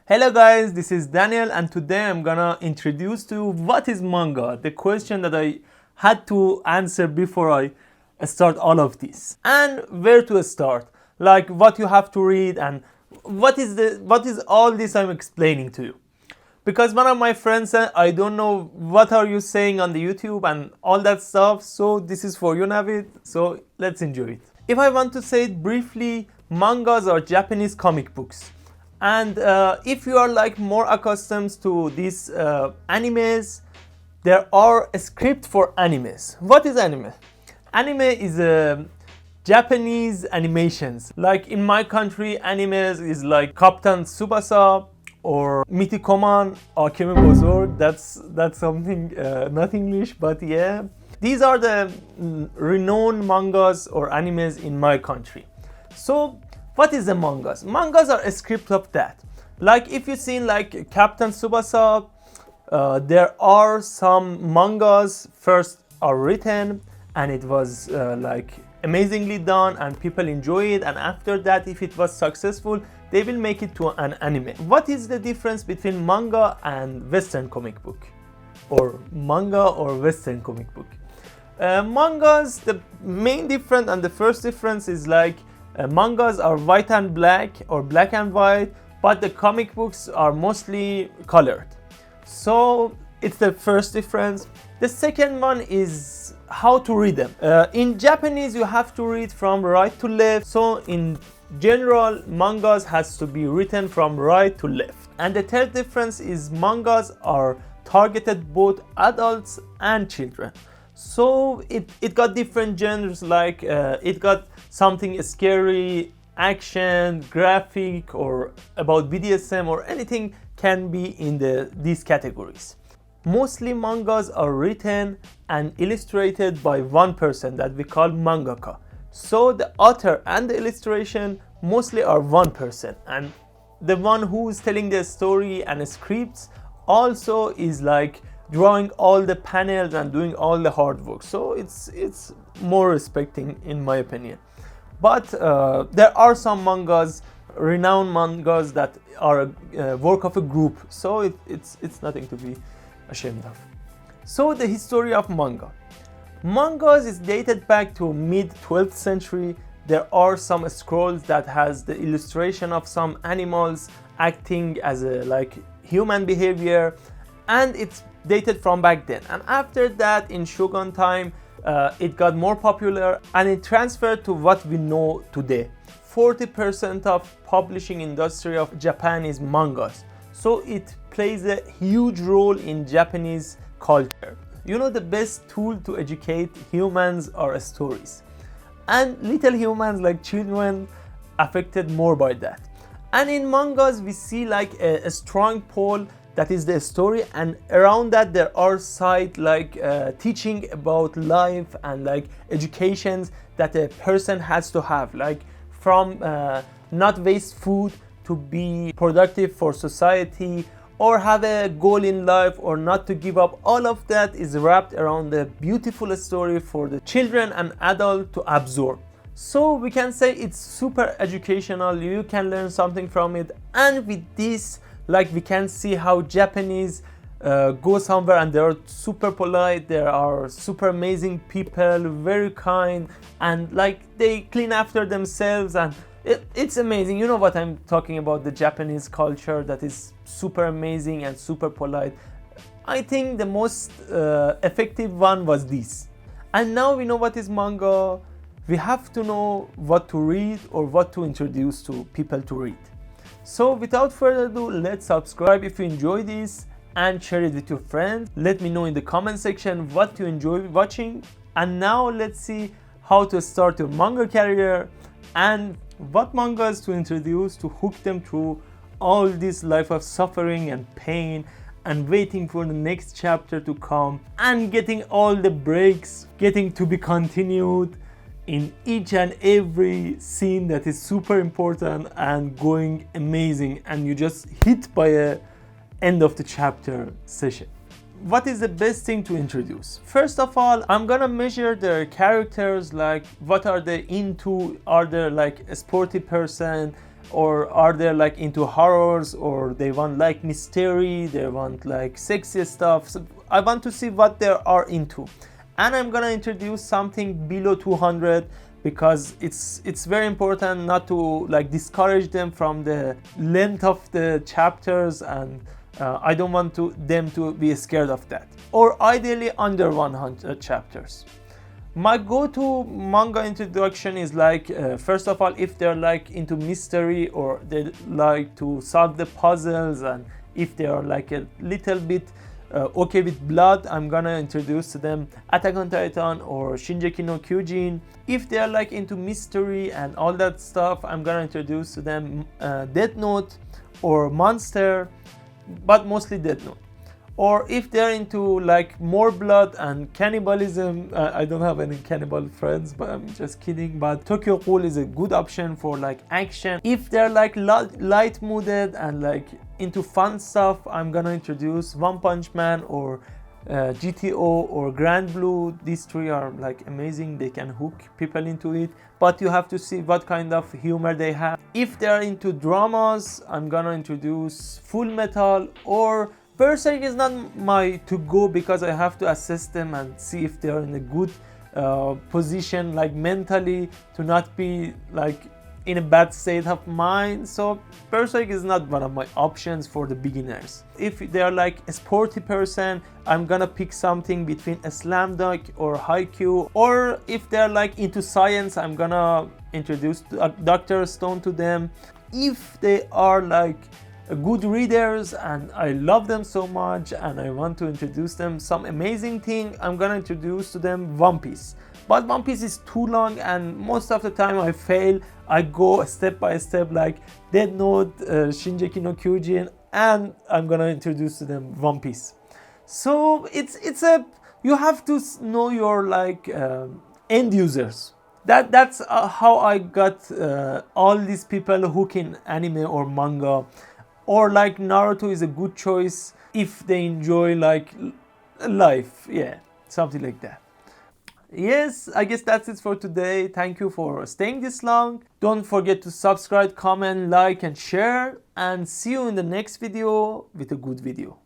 Hello guys, this is Daniel and today I'm gonna introduce to you what is manga, the question that I had to answer before I start all of this, and where to start, like what you have to read and what is all this I'm explaining to you. Because one of my friends said, I don't know what are you saying on the YouTube and all that stuff, so this is for you, Navid, so let's enjoy it. If I want to say it briefly, mangas are Japanese comic books. And if you are like more accustomed to these animes, there are a script for animes. What is anime? Anime is Japanese animations. Like in my country, animes is like Captain Tsubasa or Mitikoman or Akemi Bozorg. That's something not English, but yeah. These are the renowned mangas or animes in my country. So what is the mangas? Mangas are a script of that. Like if you've seen like Captain Tsubasa, there are some mangas first are written and it was like amazingly done and people enjoy it, and after that if it was successful they will make it to an anime. What is the difference between manga and Western comic book? Or manga or Western comic book? Mangas, the main difference and the first difference is like mangas are white and black or black and white, but the comic books are mostly colored. So it's the first difference. The second one is how to read them. In Japanese you have to read from right to left, so in general mangas has to be written from right to left. And the third difference is mangas are targeted both adults and children. So it got different genres, like it got something scary, action, graphic, or about BDSM or anything can be in these categories. Mostly mangas are written and illustrated by one person that we call mangaka. So the author and the illustration mostly are one person, and the one who is telling the story and the scripts also is like drawing all the panels and doing all the hard work. So it's more respecting in my opinion. But there are some mangas, renowned mangas, that are a work of a group, so it's nothing to be ashamed of. So the history of manga. Mangas is dated back to mid 12th century. There are some scrolls that has the illustration of some animals acting as a like human behavior, and it's dated from back then. And after that, in Shogun time, it got more popular and it transferred to what we know today. 40% of publishing industry of Japan is mangas, so it plays a huge role in Japanese culture. You know, the best tool to educate humans are stories, and little humans like children affected more by that. And in mangas we see like a strong pole that is the story, and around that there are sides like teaching about life and like educations that a person has to have, like from not waste food to be productive for society or have a goal in life or not to give up. All of that is wrapped around a beautiful story for the children and adults to absorb. So we can say it's super educational, you can learn something from it. And with this, like we can see how Japanese go somewhere and they are super polite, they are super amazing people, very kind, and like they clean after themselves, and it's amazing. You know what I'm talking about, the Japanese culture that is super amazing and super polite. I think the most effective one was this. And now we know what is manga, we have to know what to read or what to introduce to people to read. So without further ado, let's subscribe if you enjoy this and share it with your friends. Let me know in the comment section what you enjoy watching. And now let's see how to start your manga career and what mangas to introduce to hook them through all this life of suffering and pain and waiting for the next chapter to come and getting all the breaks, getting to be continued in each and every scene that is super important and going amazing, and you just hit by a end of the chapter session. What is the best thing to introduce? First of all, I'm gonna measure their characters, like what are they into, are they like a sporty person, or are they like into horrors, or they want like mystery, they want like sexy stuff. So I want to see what they are into, and I'm gonna introduce something below 200 because it's very important not to like discourage them from the length of the chapters, and I don't want them to be scared of that. Or ideally under 100 chapters. My go-to manga introduction is like, first of all, if they're like into mystery or they like to solve the puzzles, and if they are like a little bit okay with blood, I'm gonna introduce to them Attack on Titan or Shingeki no Kyojin. If they are like into mystery and all that stuff, I'm gonna introduce to them Death Note or Monster, but mostly Death Note. Or if they're into like more blood and cannibalism, I don't have any cannibal friends, but I'm just kidding, but Tokyo Ghoul is a good option for like action. If they're like light mooded and like into fun stuff, I'm gonna introduce One Punch Man or GTO or Grand Blue. These three are like amazing, they can hook people into it, but you have to see what kind of humor they have. If they're into dramas, I'm gonna introduce Full Metal, or Berserk is not my to go because I have to assess them and see if they are in a good position like mentally to not be like in a bad state of mind. So Berserk is not one of my options for the beginners. If they are like a sporty person, I'm gonna pick something between a Slam Dunk or Haikyuu. Or if they're like into science, I'm gonna introduce Dr. Stone to them. If they are like good readers and I love them so much and I want to introduce them some amazing thing, I'm gonna introduce to them One Piece. But One Piece is too long and most of the time I fail. I go step by step like Death Note, Shingeki no Kyojin, and I'm gonna introduce to them One Piece. So it's a, you have to know your like end users. That's how I got all these people hooked in anime or manga. Or like Naruto is a good choice if they enjoy like life, yeah, something like that. Yes, I guess that's it for today. Thank you for staying this long. Don't forget to subscribe, comment, like and share, and see you in the next video with a good video.